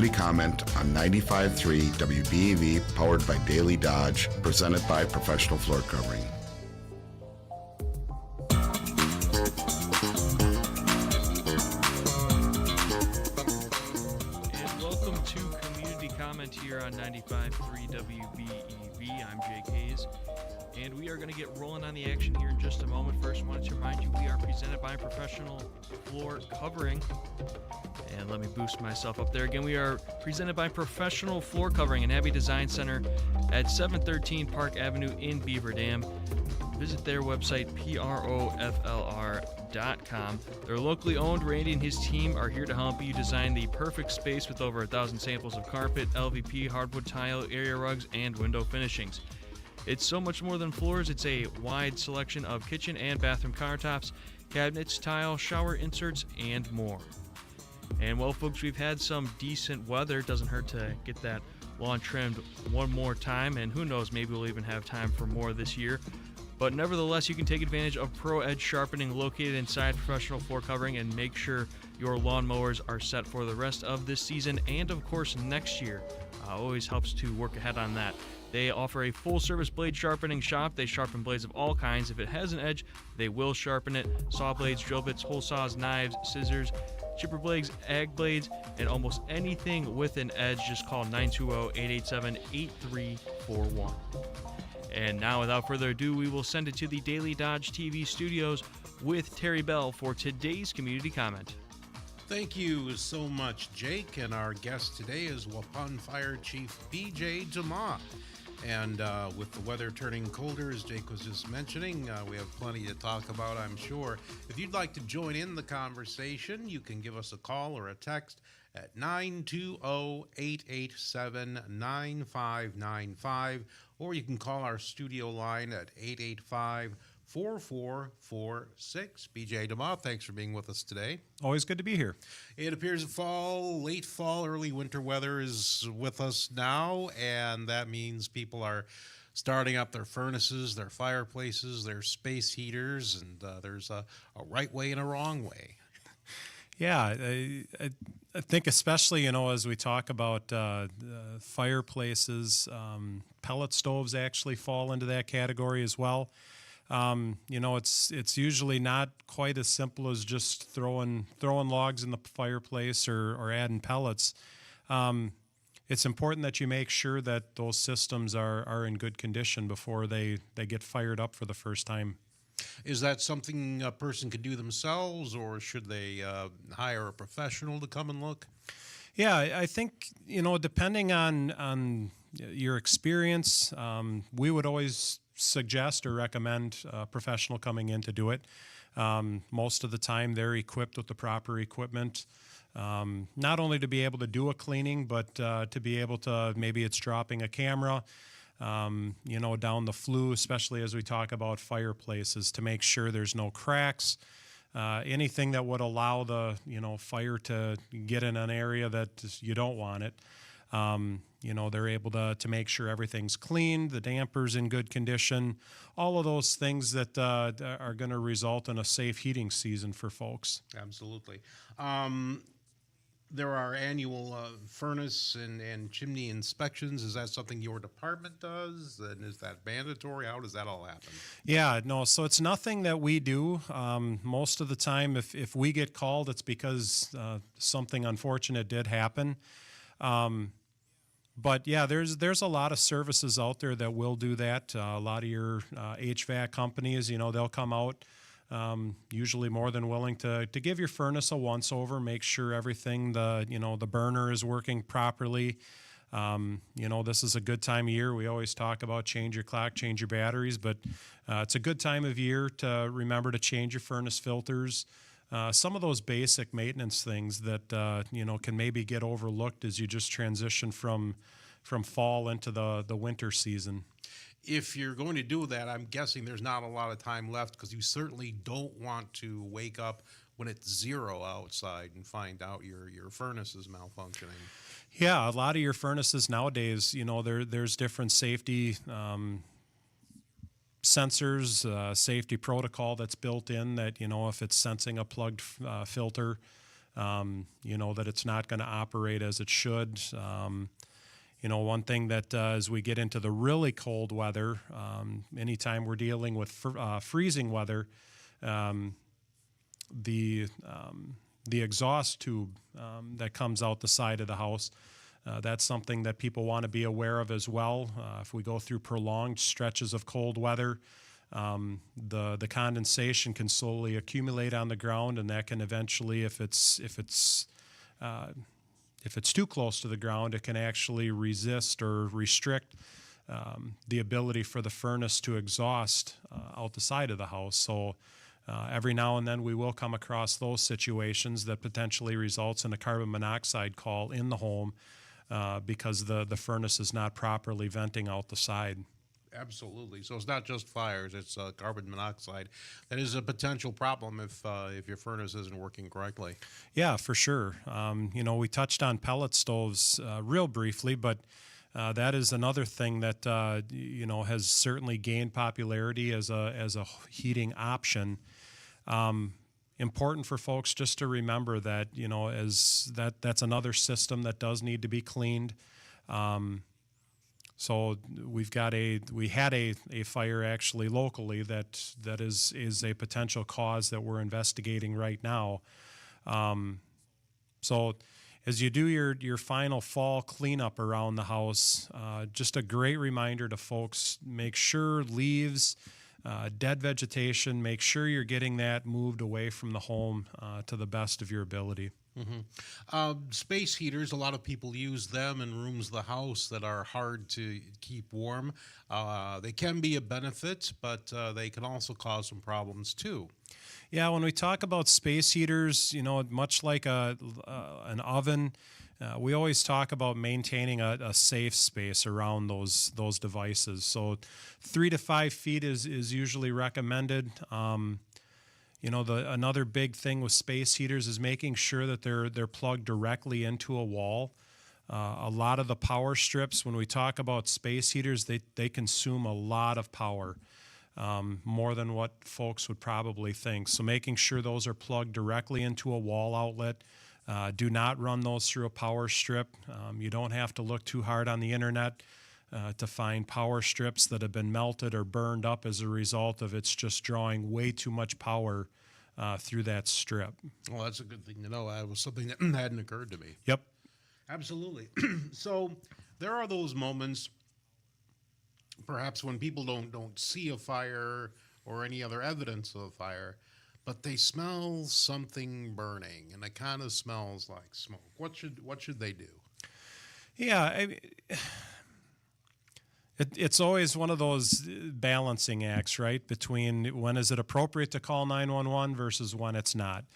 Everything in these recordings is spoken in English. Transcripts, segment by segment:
Community Comment on 95.3 WBEV, powered by Daily Dodge, presented by Professional Floor Covering. And welcome to Community Comment here on 95.3 WBEV. I'm Jake Hayes, and we are going to get rolling on the action here in just a moment. First, I wanted to remind you we are presented by Professional Floor Covering. And let me boost myself up there again. We are presented by Professional Floor Covering and Abbey Design Center at 713 Park Avenue in Beaver Dam. Visit their website, proflr.com. They're locally owned. Randy and his team are here to help you design the perfect space with over 1,000 samples of carpet, LVP, hardwood tile, area rugs, and window finishings. It's so much more than floors. It's a wide selection of kitchen and bathroom countertops, cabinets, tile, shower inserts, and more. And well, folks, we've had some decent weather. It doesn't hurt to get that lawn trimmed one more time, and who knows, maybe we'll even have time for more this year. But nevertheless, you can take advantage of Pro Edge sharpening located inside Professional Floor Covering and make sure your lawnmowers are set for the rest of this season and, of course, next year. Always helps to work ahead on that. They offer a full-service blade sharpening shop. They sharpen blades of all kinds. If it has an edge, they will sharpen it. Saw blades, drill bits, hole saws, knives, scissors, chipper blades, ag blades, and almost anything with an edge. Just call 920-887-8341. And now, without further ado, we will send it to the Daily Dodge TV studios with Terry Bell for today's Community Comment. Thank you so much, Jake. And our guest today is Waupun Fire Chief B.J. DeMaa. And with the weather turning colder, as Jake was just mentioning, we have plenty to talk about, I'm sure. If you'd like to join in the conversation, you can give us a call or a text at 920-887-9595, or you can call our studio line at 885-4446. B.J. DeMaa, thanks for being with us today. Always good to be here. It appears late fall, early winter weather is with us now, and that means people are starting up their furnaces, their fireplaces, their space heaters, and there's a right way and a wrong way. Yeah, I think especially, as we talk about fireplaces, pellet stoves actually fall into that category as well. It's usually not quite as simple as just throwing logs in the fireplace or adding pellets. It's important that you make sure that those systems are in good condition before they get fired up for the first time. Is that something a person could do themselves, or should they hire a professional to come and look? Yeah, I think, depending on your experience, we would always suggest or recommend a professional coming in to do it. Most of the time, they're equipped with the proper equipment, not only to be able to do a cleaning, but to be able to, maybe it's dropping a camera, down the flue, especially as we talk about fireplaces, to make sure there's no cracks, anything that would allow the, fire to get in an area that you don't want it. They're able to make sure everything's clean, the damper's in good condition, all of those things that are going to result in a safe heating season for folks. Absolutely. There are annual furnace and chimney inspections. Is that something your department does? And is that mandatory? How does that all happen? Yeah, no, so it's nothing that we do. Most of the time, if we get called, it's because something unfortunate did happen. But yeah, there's a lot of services out there that will do that. A lot of your HVAC companies, they'll come out, usually more than willing to give your furnace a once over, make sure everything, the burner is working properly. This is a good time of year. We always talk about change your clock, change your batteries, but it's a good time of year to remember to change your furnace filters. Some of those basic maintenance things that can maybe get overlooked as you just transition from fall into the winter season. If you're going to do that, I'm guessing there's not a lot of time left, because you certainly don't want to wake up when it's 0 outside and find out your furnace is malfunctioning. Yeah, a lot of your furnaces nowadays, there's different safety sensors, safety protocol that's built in that, if it's sensing a plugged filter, that it's not going to operate as it should. One thing that as we get into the really cold weather, anytime we're dealing with freezing weather, the exhaust tube that comes out the side of the house, that's something that people want to be aware of as well. If we go through prolonged stretches of cold weather, the condensation can slowly accumulate on the ground, and that can eventually, if it's too close to the ground, it can actually resist or restrict the ability for the furnace to exhaust out the side of the house. So every now and then we will come across those situations that potentially results in a carbon monoxide call in the home because the furnace is not properly venting out the side. Absolutely. So it's not just fires; it's carbon monoxide. That is a potential problem if your furnace isn't working correctly. Yeah, for sure. We touched on pellet stoves real briefly, but that is another thing that has certainly gained popularity as a heating option. Important for folks just to remember that that's another system that does need to be cleaned. So we had a fire actually locally that is a potential cause that we're investigating right now. So as you do your final fall cleanup around the house, just a great reminder to folks: make sure leaves, dead vegetation, make sure you're getting that moved away from the home to the best of your ability. Space heaters, a lot of people use them in rooms of the house that are hard to keep warm. They can be a benefit, but they can also cause some problems too. Yeah, when we talk about space heaters, much like an oven, we always talk about maintaining a safe space around those devices. So 3 to 5 feet is usually recommended. Another big thing with space heaters is making sure that they're plugged directly into a wall. A lot of the power strips, when we talk about space heaters, they consume a lot of power, more than what folks would probably think. So making sure those are plugged directly into a wall outlet. Do not run those through a power strip. You don't have to look too hard on the internet to find power strips that have been melted or burned up as a result of it's just drawing way too much power through that strip. Well, that's a good thing to know. That was something that hadn't occurred to me. Yep. Absolutely. So there are those moments, perhaps when people don't see a fire or any other evidence of a fire, but they smell something burning, and it kind of smells like smoke. What should they do? Yeah, it's always one of those balancing acts, right? Between when is it appropriate to call 911 versus when it's not.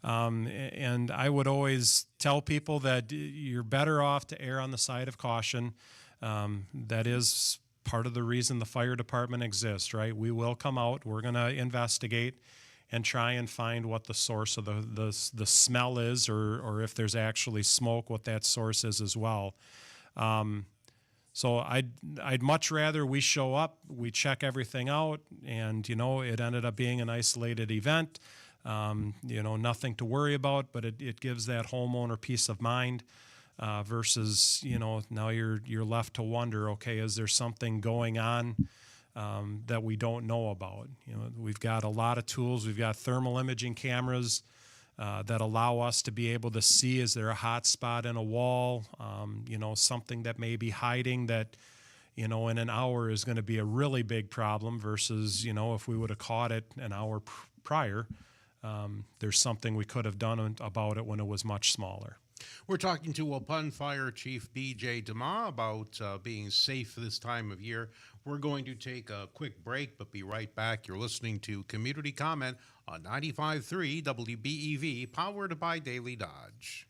And I would always tell people that you're better off to err on the side of caution. That is part of the reason the fire department exists, right? We will come out, we're going to investigate and try and find what the source of the smell is, or if there's actually smoke, what that source is as well. So I'd much rather we show up, we check everything out, and it ended up being an isolated event. Nothing to worry about, but it gives that homeowner peace of mind. Versus now you're left to wonder, okay, is there something going on that we don't know about? We've got a lot of tools. We've got thermal imaging cameras that allow us to be able to see, is there a hot spot in a wall, something that may be hiding that, in an hour is going to be a really big problem versus, if we would have caught it an hour prior, there's something we could have done about it when it was much smaller. We're talking to Waupun Fire Chief B.J. DeMaa about being safe this time of year. We're going to take a quick break, but be right back. You're listening to Community Comment on 95.3 WBEV, powered by Daily Dodge.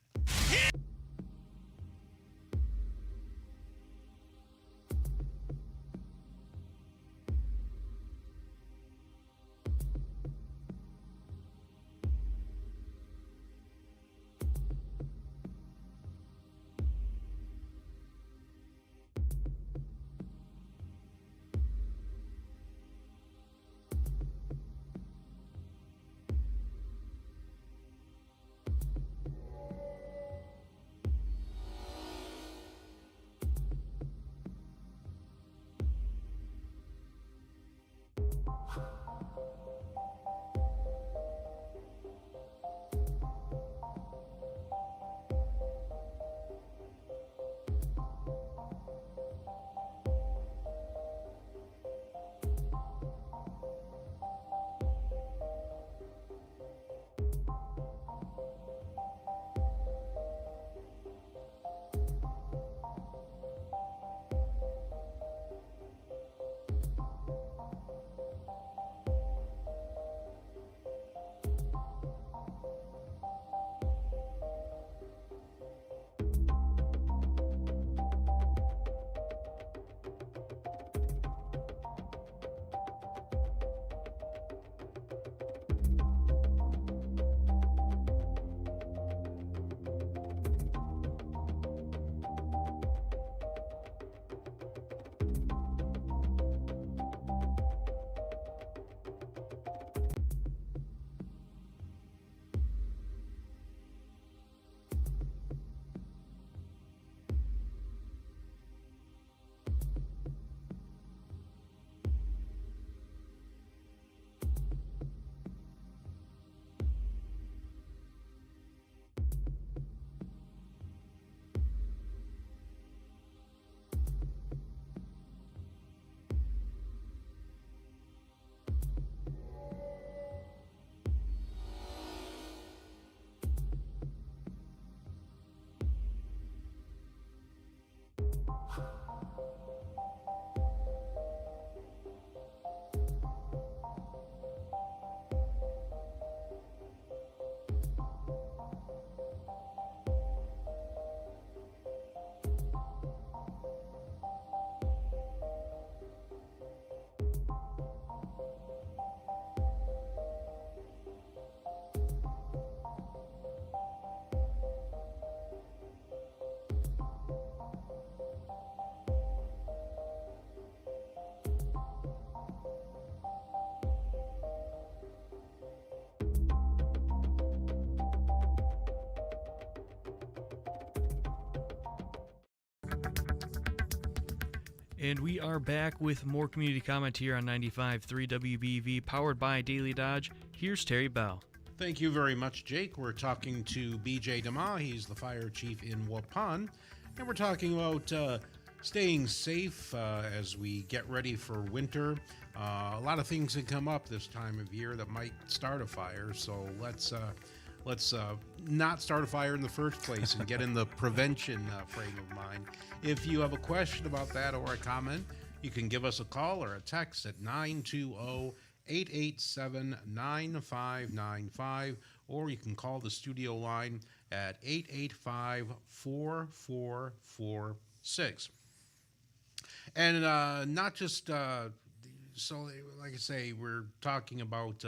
And we are back with more community comment here on 95.3 WBEV, powered by Daily Dodge. Here's Terry Bell. Thank you very much, Jake. We're talking to BJ DeMaa. He's the fire chief in Waupun. And we're talking about staying safe as we get ready for winter. A lot of things that come up this time of year that might start a fire. So let's not start a fire in the first place and get in the prevention frame of mind. If you have a question about that or a comment, you can give us a call or a text at 920-887-9595, or you can call the studio line at 885-4446. And not just, so like I say, we're talking about,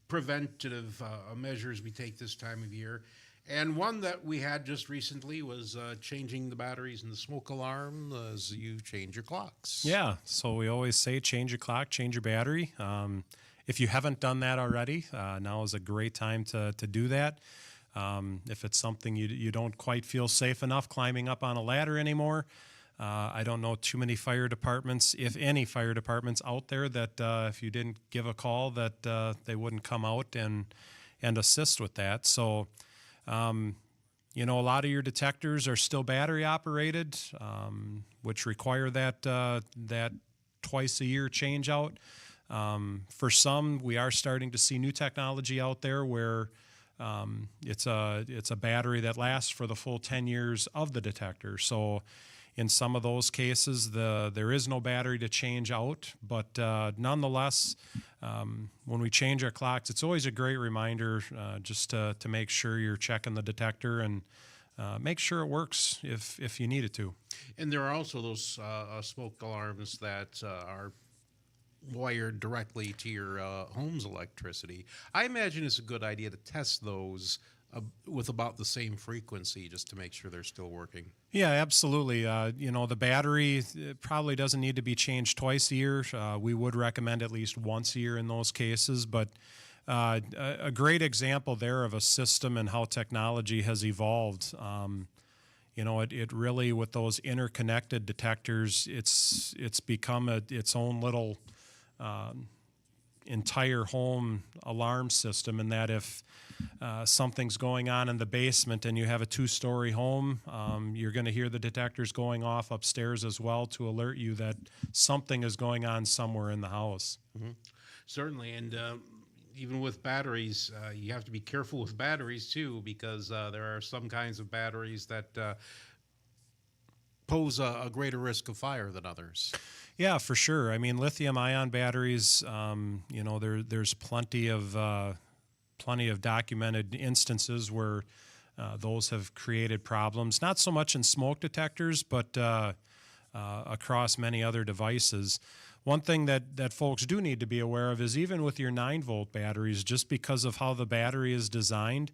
preventative measures we take this time of year. And one that we had just recently was changing the batteries in the smoke alarm as you change your clocks. Yeah, so we always say change your clock, change your battery. If you haven't done that already, now is a great time to do that. If it's something you don't quite feel safe enough climbing up on a ladder anymore, I don't know too many fire departments, if any fire departments out there, that if you didn't give a call that they wouldn't come out and assist with that. So, a lot of your detectors are still battery operated, which require that twice a year change out. For some, we are starting to see new technology out there where it's a battery that lasts for the full 10 years of the detector. So in some of those cases, there is no battery to change out, but nonetheless, when we change our clocks, it's always a great reminder just to make sure you're checking the detector and make sure it works if you need it to. And there are also those smoke alarms that are wired directly to your home's electricity. I imagine it's a good idea to test those with about the same frequency just to make sure they're still working. Yeah, absolutely. The battery probably doesn't need to be changed twice a year. We would recommend at least once a year in those cases. But a great example there of a system and how technology has evolved. It really, with those interconnected detectors, it's become its own little entire home alarm system, in that if something's going on in the basement and you have a 2-story home, you're going to hear the detectors going off upstairs as well to alert you that something is going on somewhere in the house. Mm-hmm. Certainly, and even with batteries, you have to be careful with batteries too, because there are some kinds of batteries that pose a greater risk of fire than others. Yeah, for sure. I mean, lithium-ion batteries, there's plenty of documented instances where those have created problems, not so much in smoke detectors, but across many other devices. One thing that folks do need to be aware of is even with your 9-volt batteries, just because of how the battery is designed,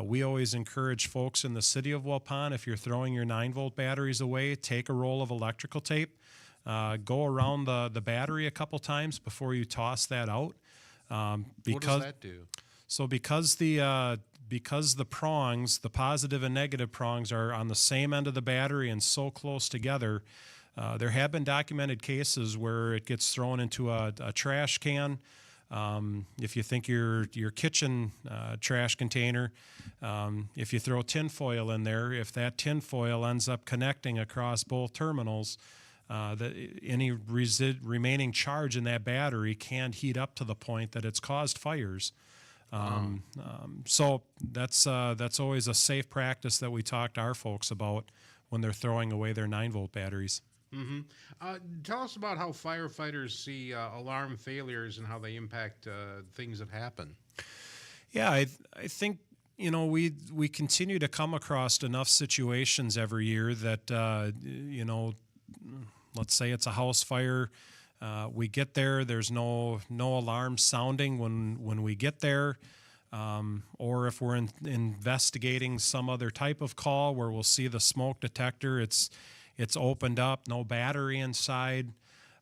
we always encourage folks in the city of Waupun, if you're throwing your 9-volt batteries away, take a roll of electrical tape, go around the battery a couple times before you toss that out. What does that do? So because the prongs, the positive and negative prongs, are on the same end of the battery and so close together, there have been documented cases where it gets thrown into a trash can. If you think your kitchen trash container, if you throw tinfoil in there, if that tinfoil ends up connecting across both terminals, any remaining charge in that battery can heat up to the point that it's caused fires. So that's always a safe practice that we talk to our folks about when they're throwing away their 9-volt batteries. Mm-hmm. Tell us about how firefighters see alarm failures and how they impact things that happen. Yeah, I think we continue to come across enough situations every year that let's say it's a house fire. We get there. There's no alarm sounding when we get there, or if we're investigating some other type of call where we'll see the smoke detector. It's opened up, no battery inside.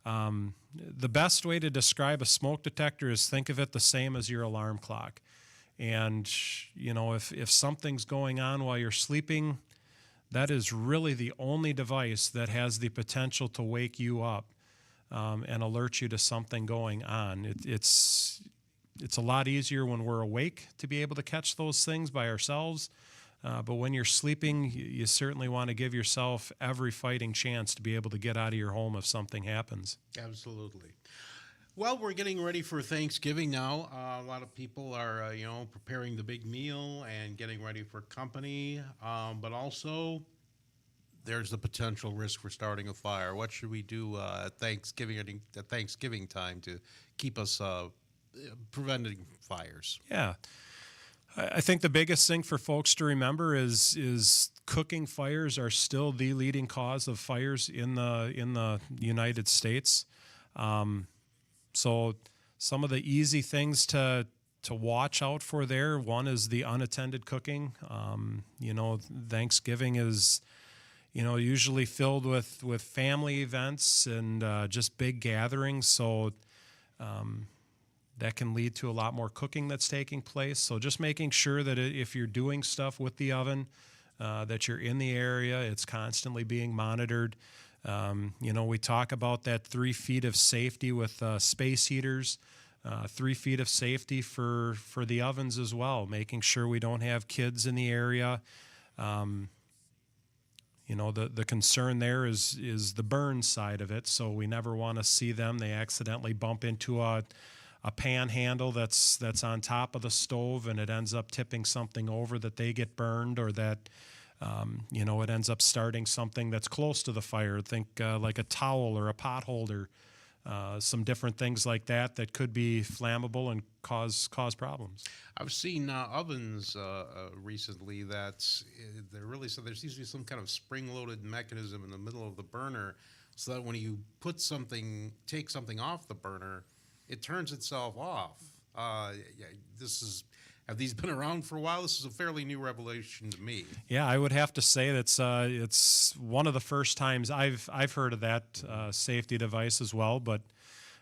The best way to describe a smoke detector is think of it the same as your alarm clock. And if something's going on while you're sleeping, that is really the only device that has the potential to wake you up and alert you to something going on. It's a lot easier when we're awake to be able to catch those things by ourselves. But when you're sleeping, you certainly want to give yourself every fighting chance to be able to get out of your home if something happens. Absolutely. Well, we're getting ready for Thanksgiving now. A lot of people are, preparing the big meal and getting ready for company. But also, there's the potential risk for starting a fire. What should we do at Thanksgiving time to keep us preventing fires? Yeah. I think the biggest thing for folks to remember is cooking fires are still the leading cause of fires in the United States. So some of the easy things to watch out for there, one is the unattended cooking. Thanksgiving is, usually filled with family events and just big gatherings. So that can lead to a lot more cooking that's taking place. So just making sure that if you're doing stuff with the oven, that you're in the area, it's constantly being monitored. We talk about that 3 feet of safety with space heaters, 3 feet of safety for the ovens as well, making sure we don't have kids in the area. The concern there is the burn side of it, so we never want to see them. They accidentally bump into a pan handle that's on top of the stove, and it ends up tipping something over that they get burned, or that it ends up starting something that's close to the fire. Think like a towel or a pot holder, some different things like that could be flammable and cause problems. I've seen ovens recently they're really, so there seems to be some kind of spring-loaded mechanism in the middle of the burner, so that when you take something off the burner, it turns itself off. Have these been around for a while? This is a fairly new revelation to me. Yeah, I would have to say that's it's one of the first times I've heard of that safety device as well. But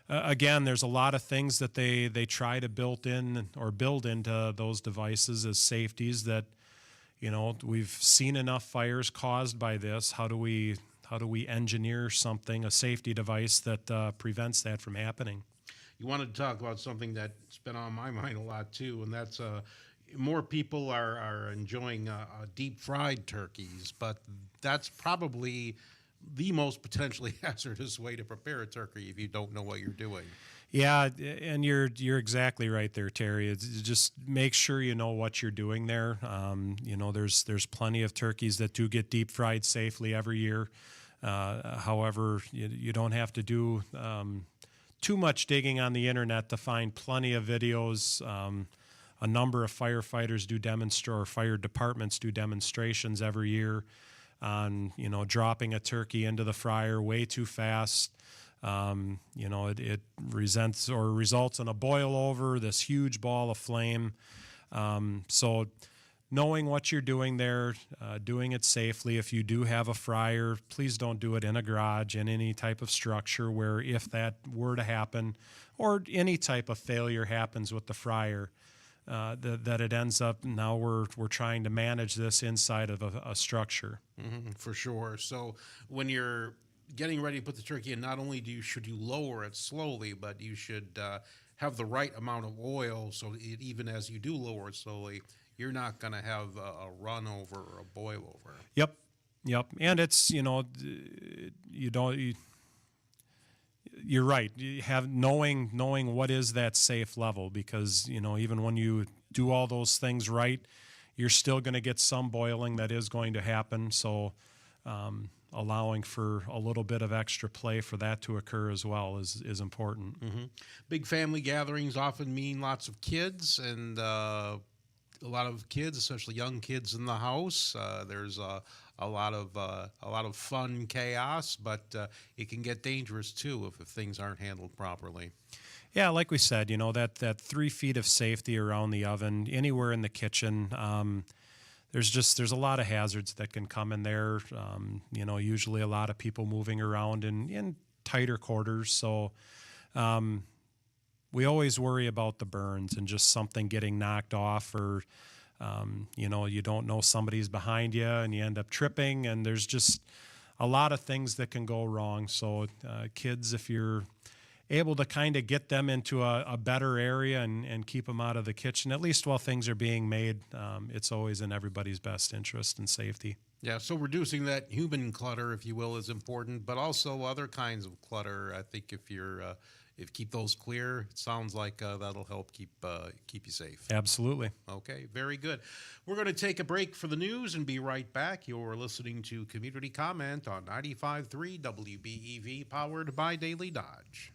again, there's a lot of things that they try to build into those devices as safeties that we've seen enough fires caused by this. How do we engineer a safety device that prevents that from happening? You wanted to talk about something that's been on my mind a lot too, and that's more people are enjoying deep fried turkeys, but that's probably the most potentially hazardous way to prepare a turkey if you don't know what you're doing. Yeah, and you're exactly right there, Terry. It's just make sure you know what you're doing there. There's plenty of turkeys that do get deep fried safely every year. However, you don't have to do too much digging on the internet to find plenty of videos. A number of firefighters or fire departments do demonstrations every year on dropping a turkey into the fryer way too fast. It results in a boil over, this huge ball of flame. So knowing what you're doing there, doing it safely. If you do have a fryer, please don't do it in a garage, in any type of structure where if that were to happen, or any type of failure happens with the fryer, that it ends up now we're trying to manage this inside of a structure. Mm-hmm, for sure. So when you're getting ready to put the turkey in, not only should you lower it slowly, but you should have the right amount of oil, so even as you do lower it slowly, you're not going to have a run over or a boil over. Yep. And it's, you're right. You have knowing what is that safe level, because, even when you do all those things right, you're still going to get some boiling that is going to happen. So allowing for a little bit of extra play for that to occur as well is important. Mm-hmm. Big family gatherings often mean lots of kids, and a lot of kids, especially young kids in the house. There's a lot of fun chaos, but it can get dangerous too if things aren't handled properly. Yeah, like we said, that 3 feet of safety around the oven, anywhere in the kitchen. There's a lot of hazards that can come in there. Usually a lot of people moving around in tighter quarters, so. We always worry about the burns and just something getting knocked off, or You don't know somebody's behind you and you end up tripping, and there's just a lot of things that can go wrong. So kids, if you're able to kind of get them into a better area and keep them out of the kitchen, at least while things are being made, it's always in everybody's best interest and safety. Yeah, so reducing that human clutter, if you will, is important, but also other kinds of clutter. I think if keep those clear, it sounds like that'll help keep you safe. Absolutely. Okay, very good. We're going to take a break for the news and be right back. You're listening to Community Comment on 95.3 WBEV, powered by Daily Dodge.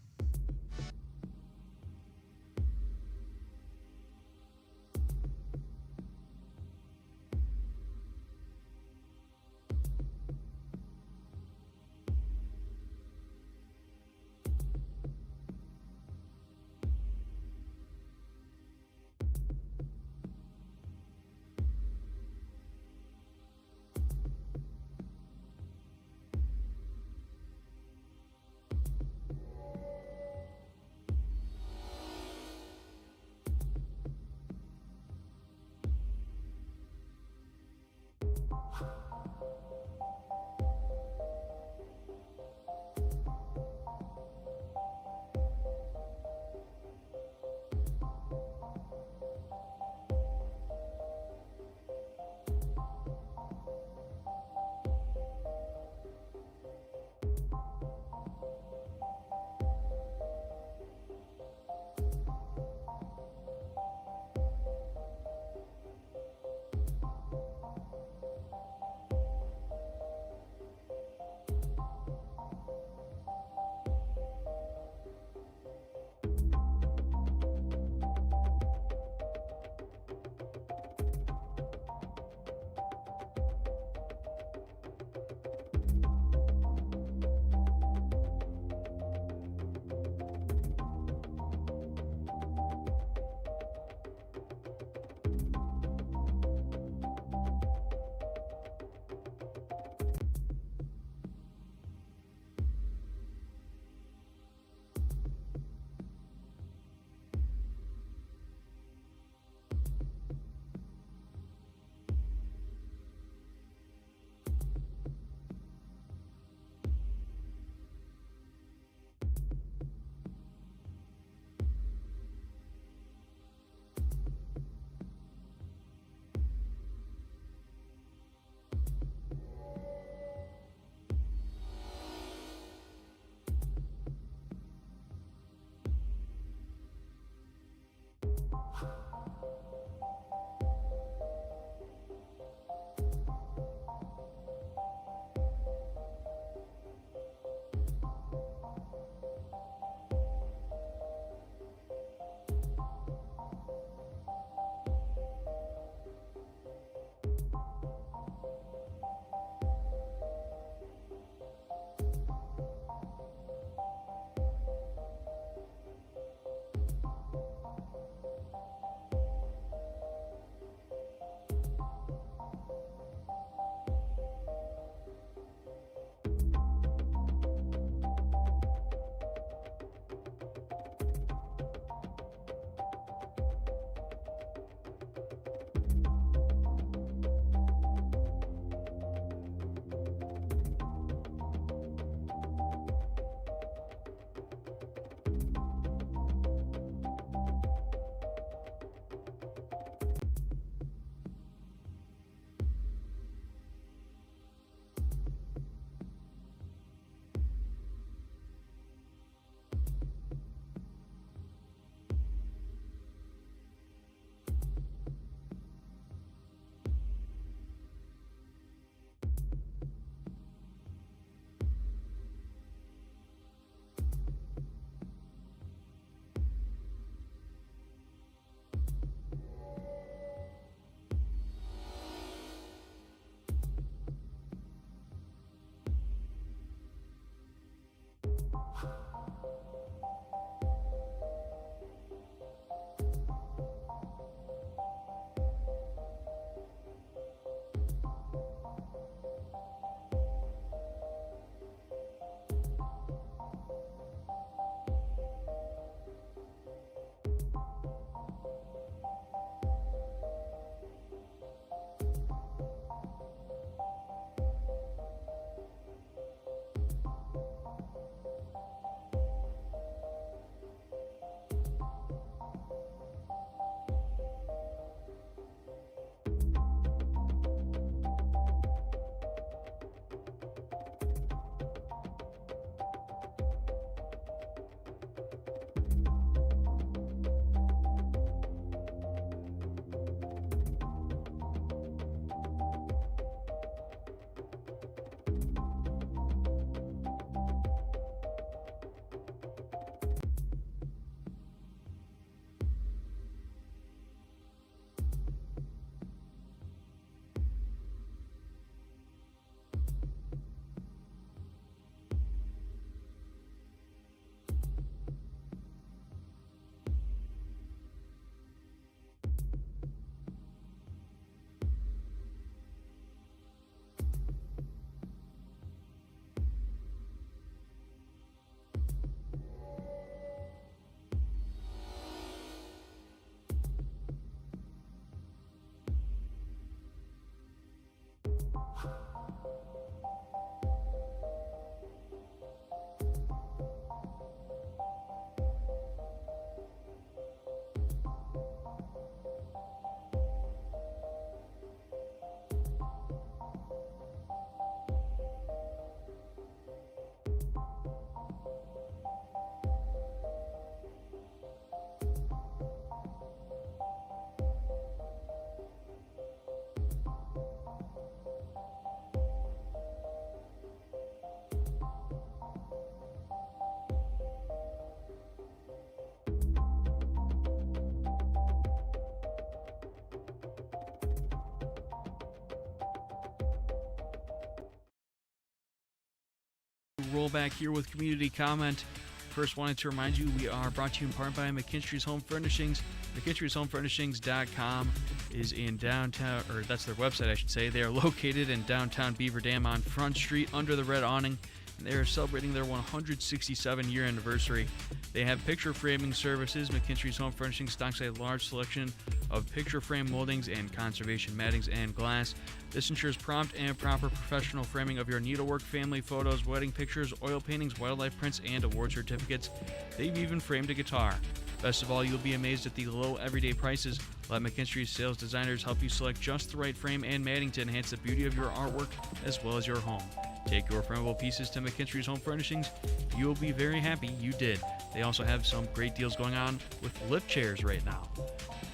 roll back here with community comment. First, wanted to remind you we are brought to you in part by McKinstry's Home Furnishings. McKinstry'sHomeFurnishings.com is in downtown, or that's their website, I should say. They are located in downtown Beaver Dam on Front Street under the red awning. And they are celebrating their 167-year anniversary. They have picture framing services. McKinstry's Home Furnishings stocks a large selection of picture frame moldings and conservation mattings and glass. This ensures prompt and proper professional framing of your needlework, family photos, wedding pictures, oil paintings, wildlife prints, and award certificates. They've even framed a guitar. Best of all, you'll be amazed at the low everyday prices. Let McKinstry's sales designers help you select just the right frame and matting to enhance the beauty of your artwork as well as your home. Take your frameable pieces to McKinstry's Home Furnishings. You will be very happy you did. They also have some great deals going on with lift chairs right now.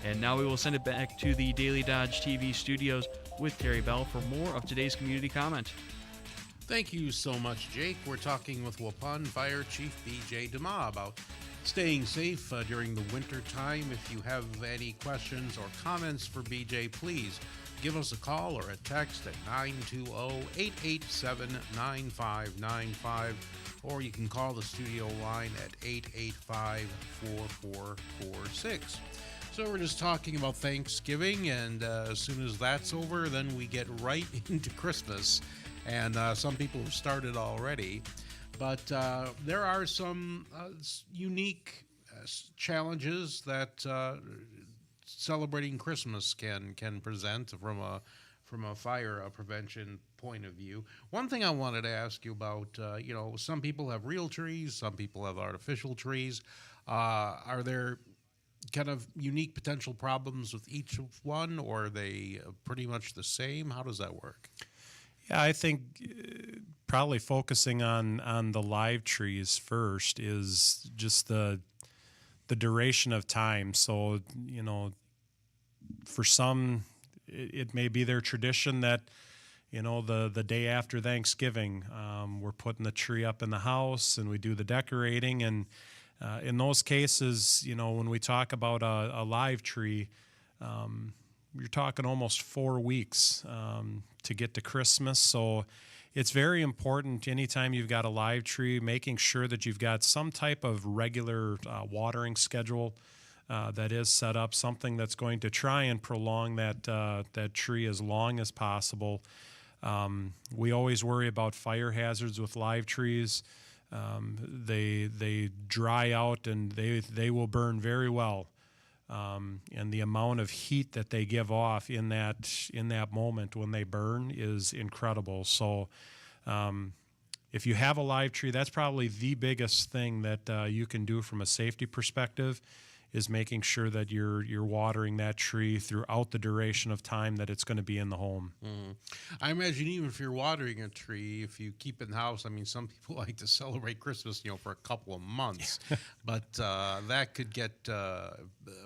And now we will send it back to the Daily Dodge TV studios with Terry Bell for more of today's community comment. Thank you so much, Jake. We're talking with Waupun Fire Chief B.J. DeMaa about staying safe during the winter time. If you have any questions or comments for B.J., please give us a call or a text at 920-887-9595, or you can call the studio line at 885-4446. So we're just talking about Thanksgiving, and as soon as that's over, then we get right into Christmas, and some people have started already. But there are some unique challenges that celebrating Christmas can present from a fire prevention point of view. One thing I wanted to ask you about, some people have real trees, some people have artificial trees. Are there kind of unique potential problems with each one, or are they pretty much the same? How does that work? Yeah, I think probably focusing on the live trees first is just the duration of time. So, for some, it may be their tradition that, the day after Thanksgiving, we're putting the tree up in the house and we do the decorating. And in those cases, when we talk about a live tree, you're talking almost 4 weeks to get to Christmas. So it's very important anytime you've got a live tree, making sure that you've got some type of regular watering schedule that is set up, something that's going to try and prolong that tree as long as possible. We always worry about fire hazards with live trees. They dry out and they will burn very well. And the amount of heat that they give off in that moment when they burn is incredible. So if you have a live tree, that's probably the biggest thing that you can do from a safety perspective, is making sure that you're watering that tree throughout the duration of time that it's going to be in the home. Mm-hmm. I imagine even if you're watering a tree, if you keep it in the house, I mean, some people like to celebrate Christmas, for a couple of months, but that could get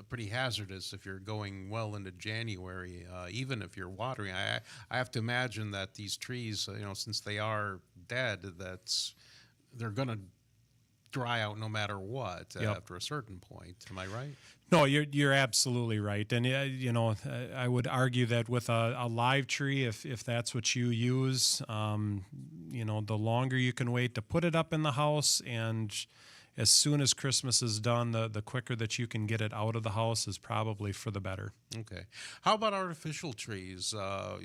pretty hazardous if you're going well into January, even if you're watering. I have to imagine that these trees, since they are dead, they're going to dry out no matter what after a certain point. Am I right? No, you're absolutely right. And I would argue that with a live tree, if that's what you use, the longer you can wait to put it up in the house, and as soon as Christmas is done, the quicker that you can get it out of the house is probably for the better. Okay. How about artificial trees? Are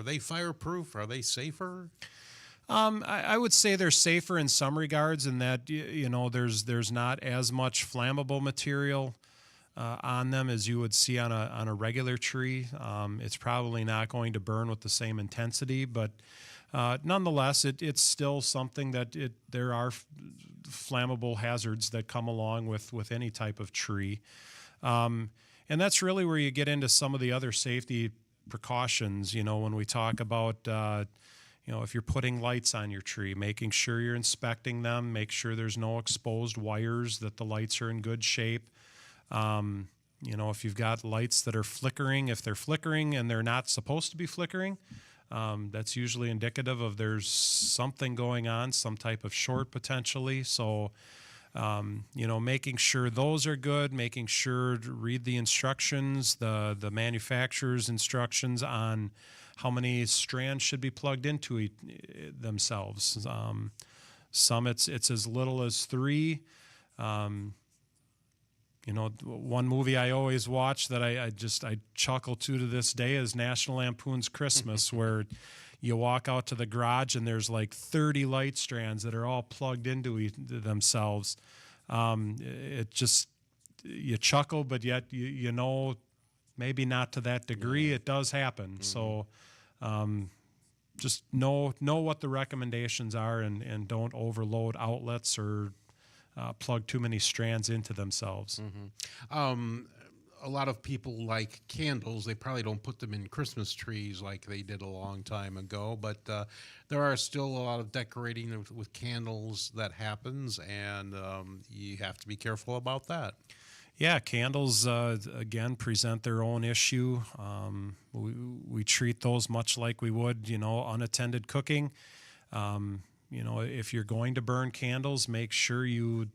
they fireproof? Are they safer? I would say they're safer in some regards, in that there's not as much flammable material on them as you would see on a regular tree. It's probably not going to burn with the same intensity, but nonetheless, it's still something that there are flammable hazards that come along with any type of tree, and that's really where you get into some of the other safety precautions. When we talk about if you're putting lights on your tree, making sure you're inspecting them, make sure there's no exposed wires, that the lights are in good shape. If you've got lights that are flickering, if they're flickering and they're not supposed to be flickering, that's usually indicative of there's something going on, some type of short potentially. So, making sure those are good, making sure to read the instructions, the manufacturer's instructions on how many strands should be plugged into themselves. Some it's as little as 3. One movie I always watch that I chuckle to this day is National Lampoon's Christmas, where you walk out to the garage and there's like 30 light strands that are all plugged into themselves. It just, you chuckle, but yet you know, maybe not to that degree. It does happen. So just know what the recommendations are, and don't overload outlets or plug too many strands into themselves. A lot of people like candles. They probably don't put them in Christmas trees like they did a long time ago, but there are still a lot of decorating with candles that happens, and you have to be careful about that. Yeah, candles, again, present their own issue. We treat those much like we would, unattended cooking. If you're going to burn candles, make sure you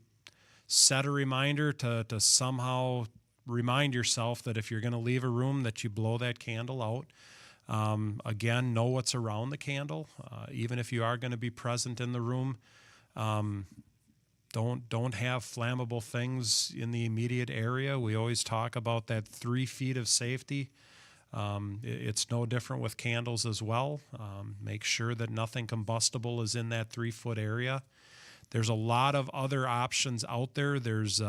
set a reminder to somehow remind yourself that if you're going to leave a room, that you blow that candle out. Again, know what's around the candle. Even if you are going to be present in the room, don't have flammable things in the immediate area. We always talk about that 3 feet of safety. It's no different with candles as well. Make sure that nothing combustible is in that 3-foot area. There's a lot of other options out there. There's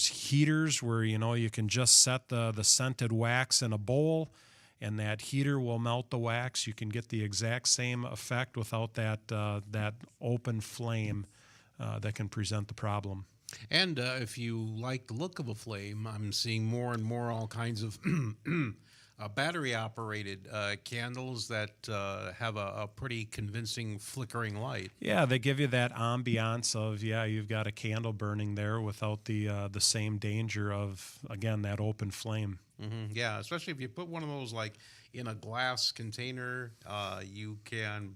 heaters where you can just set the scented wax in a bowl, and that heater will melt the wax. You can get the exact same effect without that open flame that can present the problem. And if you like the look of a flame, I'm seeing more and more all kinds of battery-operated candles that have a pretty convincing flickering light. Yeah, they give you that ambiance of, you've got a candle burning there without the same danger of, again, that open flame. Yeah, especially if you put one of those like in a glass container, you can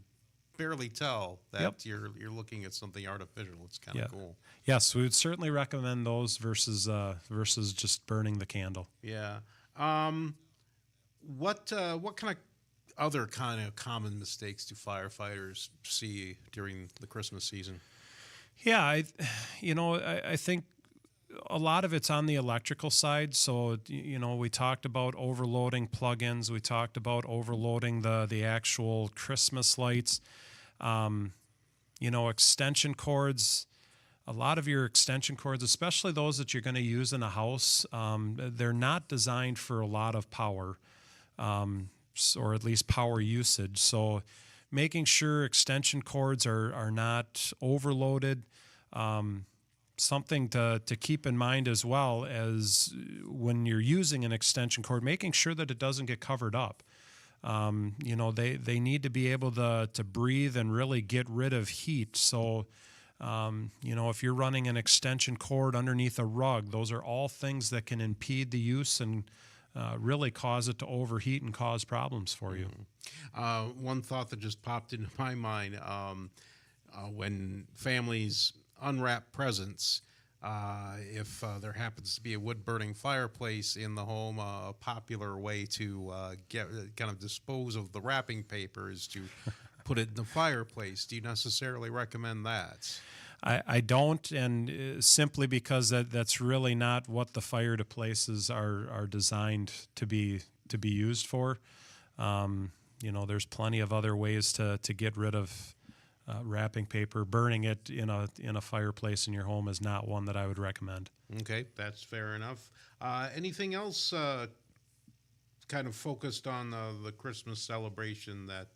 barely tell that you're looking at something artificial. It's kind of cool. Yes, we would certainly recommend those versus just burning the candle. Yeah. What kind of other kind of common mistakes do firefighters see during the Christmas season? Yeah, I think a lot of it's on the electrical side. So, we talked about overloading plugins. We talked about overloading the actual Christmas lights. Extension cords. A lot of your extension cords, especially those that you're going to use in a house, they're not designed for a lot of power, or at least power usage. So making sure extension cords are not overloaded. Something to keep in mind as well as when you're using an extension cord, making sure that it doesn't get covered up. They need to be able to breathe and really get rid of heat. So, if you're running an extension cord underneath a rug, those are all things that can impede the use and really cause it to overheat and cause problems for you. One thought that just popped into my mind, when families unwrap presents, if there happens to be a wood-burning fireplace in the home, a popular way to kind of dispose of the wrapping paper is to put it in the fireplace. Do you necessarily recommend that? I don't, and simply because that's really not what the fire places are designed to be used for. There's plenty of other ways to get rid of wrapping paper. Burning it in a fireplace in your home is not one that I would recommend. Okay, that's fair enough. Anything else kind of focused on the Christmas celebration that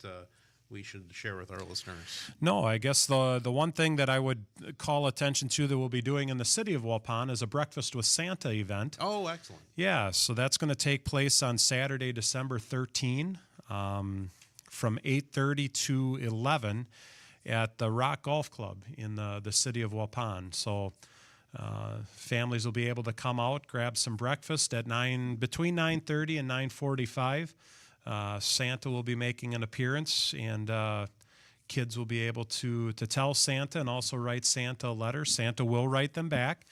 we should share with our listeners? No, I guess the one thing that I would call attention to that we'll be doing in the city of Waupun is a Breakfast with Santa event. Oh, excellent. Yeah, so that's going to take place on Saturday, December 13, from 8:30 to 11 at the Rock Golf Club in the city of Waupun. So families will be able to come out, grab some breakfast at between 9:30 and 9:45. Santa will be making an appearance, and kids will be able to tell Santa and also write Santa a letter. Santa will write them back,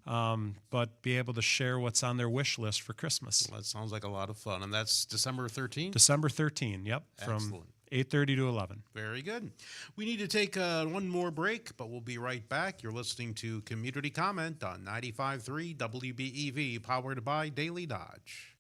but be able to share what's on their wish list for Christmas. Well, that sounds like a lot of fun. And that's December 13th? December 13, yep. Excellent. From 8:30 to 11. Very good. We need to take one more break, but we'll be right back. You're listening to Community Comment on 95.3 WBEV, powered by Daily Dodge.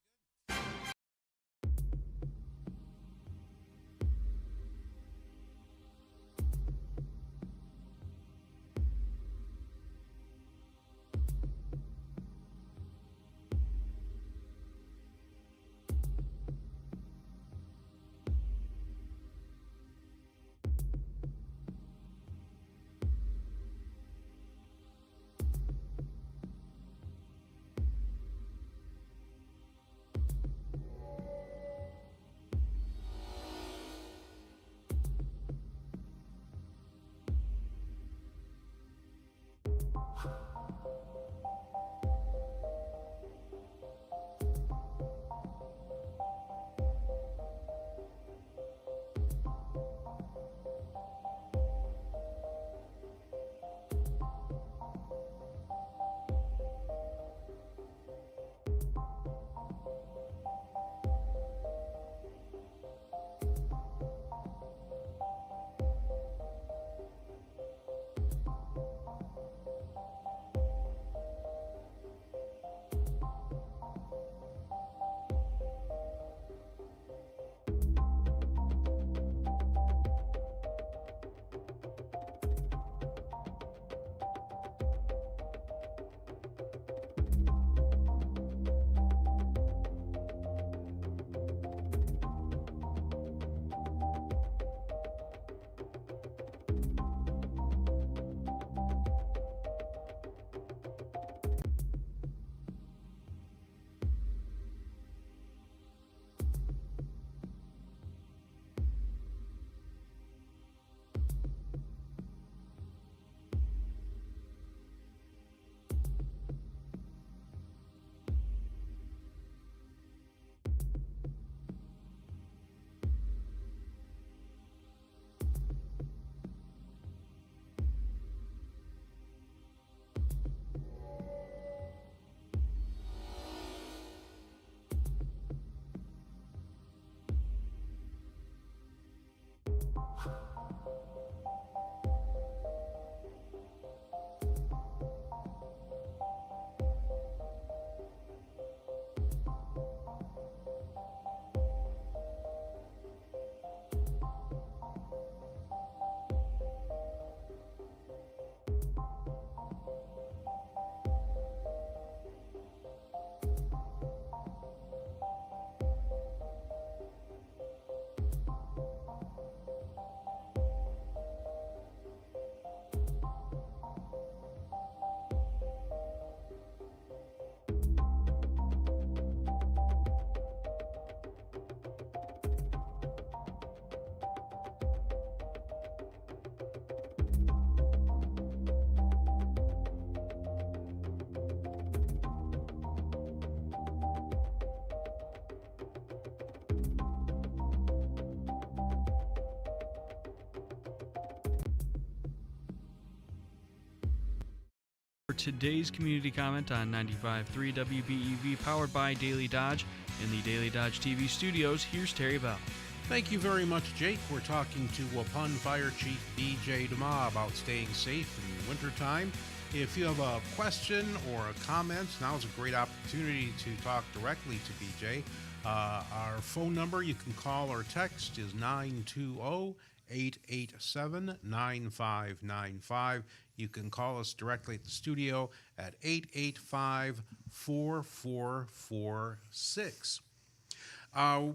For today's community comment on 95.3 WBEV, powered by Daily Dodge, in the Daily Dodge TV studios, here's Terry Bell. Thank you very much, Jake. We're talking to Waupun Fire Chief B.J. DeMaa about staying safe in the wintertime. If you have a question or a comment, now's a great opportunity to talk directly to B.J. Our phone number you can call or text is 920-887-9595. You can call us directly at the studio at 885-4446.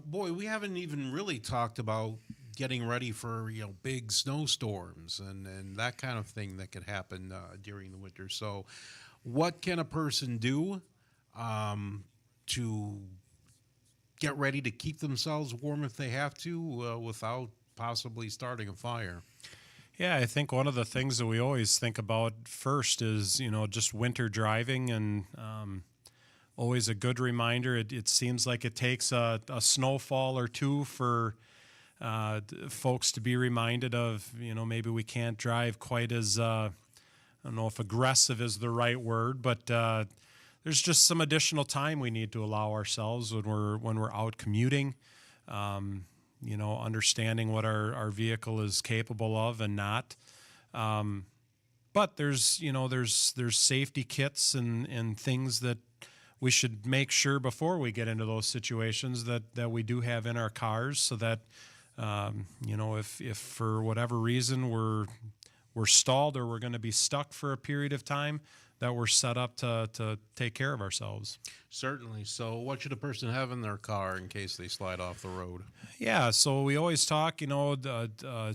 Boy, we haven't even really talked about getting ready for big snowstorms and that kind of thing that could happen during the winter. So, what can a person do to get ready to keep themselves warm if they have to without possibly starting a fire? Yeah, I think one of the things that we always think about first is, just winter driving, and always a good reminder. It seems like it takes a snowfall or two for folks to be reminded of, maybe we can't drive quite as, I don't know if aggressive is the right word, but there's just some additional time we need to allow ourselves when we're out commuting. understanding what our vehicle is capable of and not. But there's safety kits and things that we should make sure before we get into those situations that we do have in our cars, so that if for whatever reason we're stalled or we're going to be stuck for a period of time, that we're set up to take care of ourselves. Certainly. So what should a person have in their car in case they slide off the road? Yeah, so we always talk,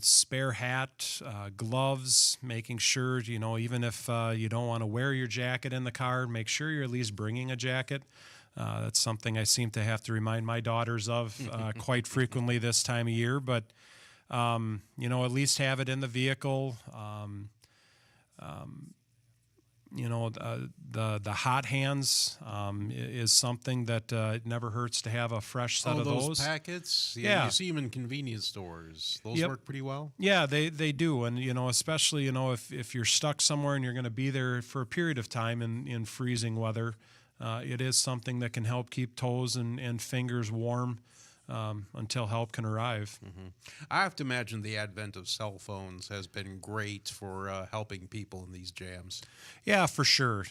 spare hat, gloves, making sure, even if you don't want to wear your jacket in the car, make sure you're at least bringing a jacket. That's something I seem to have to remind my daughters of quite frequently this time of year, but, at least have it in the vehicle. The hot hands is something that it never hurts to have a fresh set of those packets. Yeah. You see them in convenience stores. Those Yep. work pretty well. Yeah, they do, and especially if you're stuck somewhere and you're going to be there for a period of time in freezing weather, it is something that can help keep toes and fingers warm until help can arrive. I have to imagine the advent of cell phones has been great for helping people in these jams. Yeah, for sure.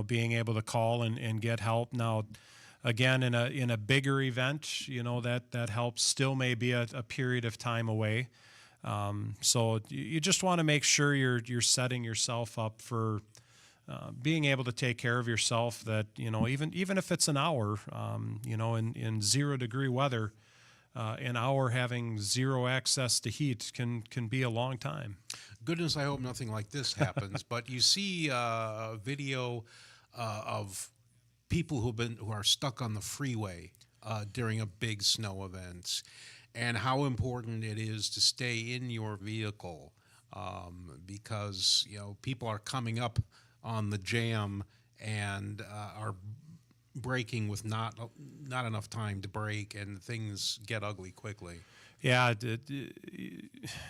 Being able to call and get help now. Again, in a bigger event, that help still may be a period of time away. So you just want to make sure you're setting yourself up for being able to take care of yourself. That even if it's an hour, in 0-degree weather, an hour having zero access to heat can be a long time. Goodness, I hope nothing like this happens. But you see a video of people who are stuck on the freeway during a big snow event, and how important it is to stay in your vehicle because people are coming up on the jam and are braking with not enough time to brake, and things get ugly quickly. Yeah,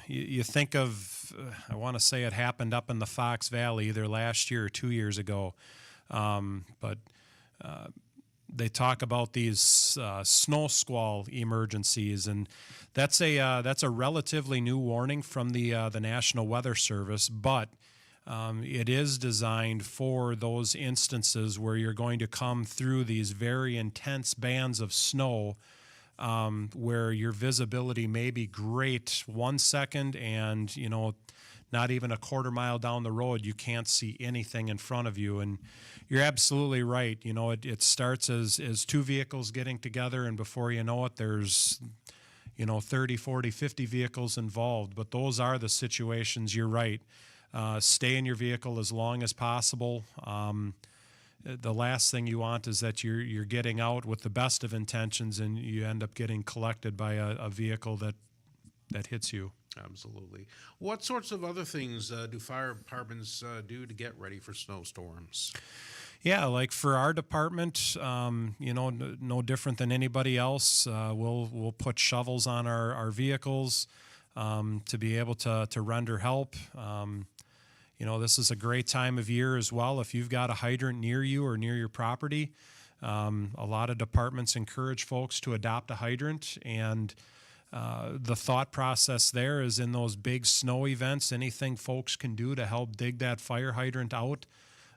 you think of, I want to say it happened up in the Fox Valley either last year or 2 years ago, but they talk about these snow squall emergencies, and that's a relatively new warning from the National Weather Service, but it is designed for those instances where you're going to come through these very intense bands of snow, where your visibility may be great 1 second, and not even a quarter mile down the road you can't see anything in front of you. And you're absolutely right. It starts as two vehicles getting together, and before you know it, there's 30, 40, 50 vehicles involved. But those are the situations. You're right. Stay in your vehicle as long as possible. The last thing you want is that you're getting out with the best of intentions and you end up getting collected by a vehicle that hits you. Absolutely. What sorts of other things do fire departments do to get ready for snowstorms? Yeah, like for our department, no different than anybody else. We'll put shovels on our vehicles to be able to render help. This is a great time of year as well. If you've got a hydrant near you or near your property, a lot of departments encourage folks to adopt a hydrant. And the thought process there is, in those big snow events, anything folks can do to help dig that fire hydrant out.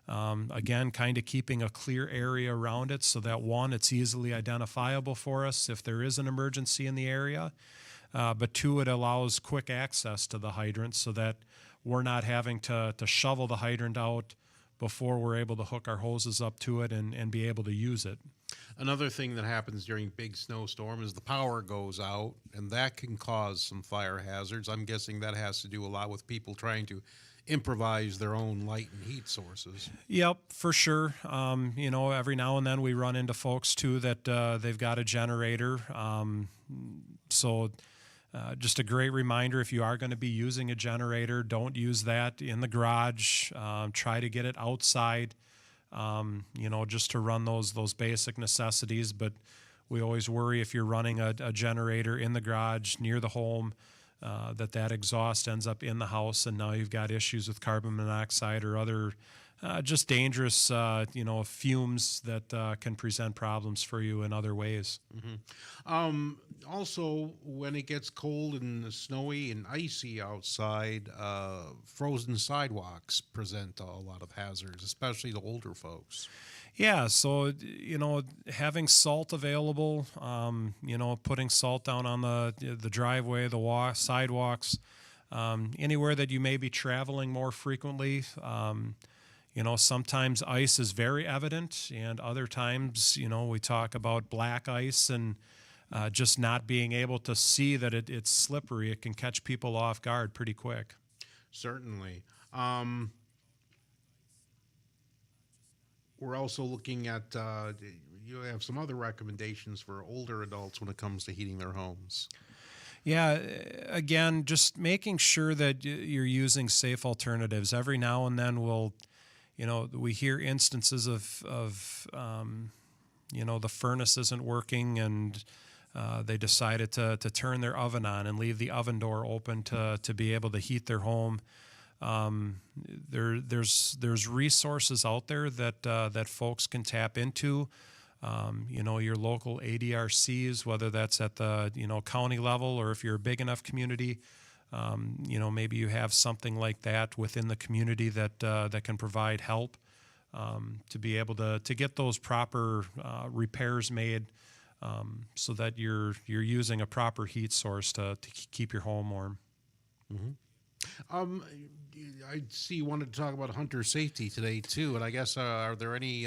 Again, kind of keeping a clear area around it so that, one, it's easily identifiable for us if there is an emergency in the area. But two, it allows quick access to the hydrant so that we're not having to shovel the hydrant out before we're able to hook our hoses up to it and be able to use it. Another thing that happens during big snowstorm is the power goes out, and that can cause some fire hazards. I'm guessing that has to do a lot with people trying to improvise their own light and heat sources. Yep, for sure. Every now and then we run into folks too that they've got a generator. Just a great reminder, if you are going to be using a generator, don't use that in the garage. Try to get it outside, just to run those basic necessities. But we always worry if you're running a generator in the garage near the home, that exhaust ends up in the house, and now you've got issues with carbon monoxide or other just dangerous, fumes that can present problems for you in other ways. Also, when it gets cold and snowy and icy outside, frozen sidewalks present a lot of hazards, especially to older folks. Yeah, so having salt available, putting salt down on the driveway, the sidewalks, anywhere that you may be traveling more frequently. Sometimes ice is very evident, and other times, we talk about black ice and just not being able to see that it's slippery. It can catch people off guard pretty quick. Certainly. We're also looking at, you have some other recommendations for older adults when it comes to heating their homes. Yeah, again, just making sure that you're using safe alternatives. Every now and then we hear instances of the furnace isn't working and they decided to turn their oven on and leave the oven door open to be able to heat their home. There's resources out there that folks can tap into. Your local ADRCs, whether that's at the county level or if you're a big enough community, maybe you have something like that within the community that can provide help to be able to get those proper repairs made, so that you're using a proper heat source to keep your home warm. Mm-hmm. I see you wanted to talk about hunter safety today too, and I guess are there any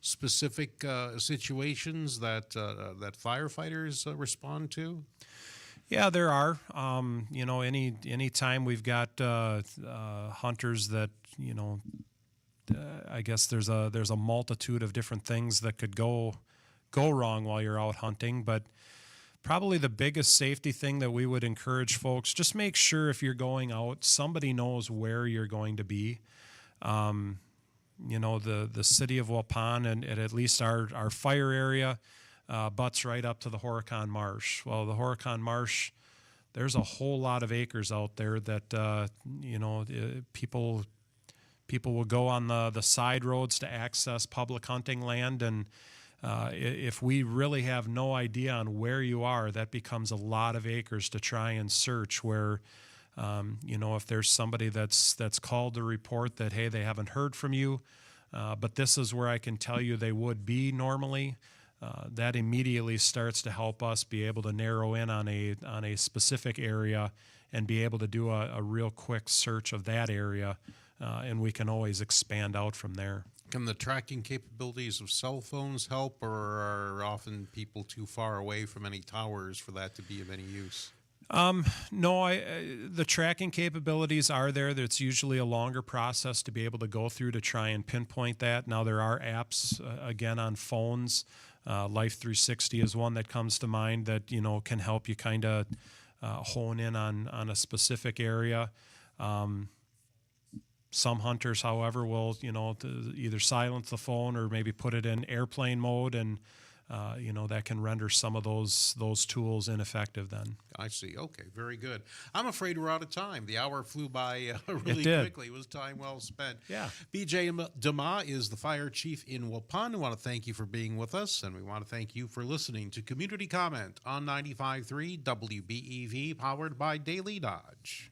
specific situations that firefighters respond to? Yeah, there are. Any time we've got hunters that I guess there's a multitude of different things that could go wrong while you're out hunting, but probably the biggest safety thing that we would encourage folks, just make sure if you're going out, somebody knows where you're going to be. The city of Waupun and at least our fire area butts right up to the Horicon Marsh. Well, the Horicon Marsh, there's a whole lot of acres out there that, people will go on the side roads to access public hunting land, and if we really have no idea on where you are, that becomes a lot of acres to try and search where, if there's somebody that's called to report that, hey, they haven't heard from you, but this is where I can tell you they would be normally, that immediately starts to help us be able to narrow in on a specific area and be able to do a real quick search of that area, and we can always expand out from there. Can the tracking capabilities of cell phones help, or are often people too far away from any towers for that to be of any use? No, the tracking capabilities are there. It's usually a longer process to be able to go through to try and pinpoint that. Now, there are apps, again, on phones. Life 360 is one that comes to mind that, can help you kind of hone in on a specific area. Some hunters, however, will, either silence the phone or maybe put it in airplane mode, and, that can render some of those tools ineffective then. I see. Okay, very good. I'm afraid we're out of time. The hour flew by really quickly. It was time well spent. Yeah. BJ DeMaa is the fire chief in Waupun. We want to thank you for being with us, and we want to thank you for listening to Community Comment on 95.3 WBEV, powered by Daily Dodge.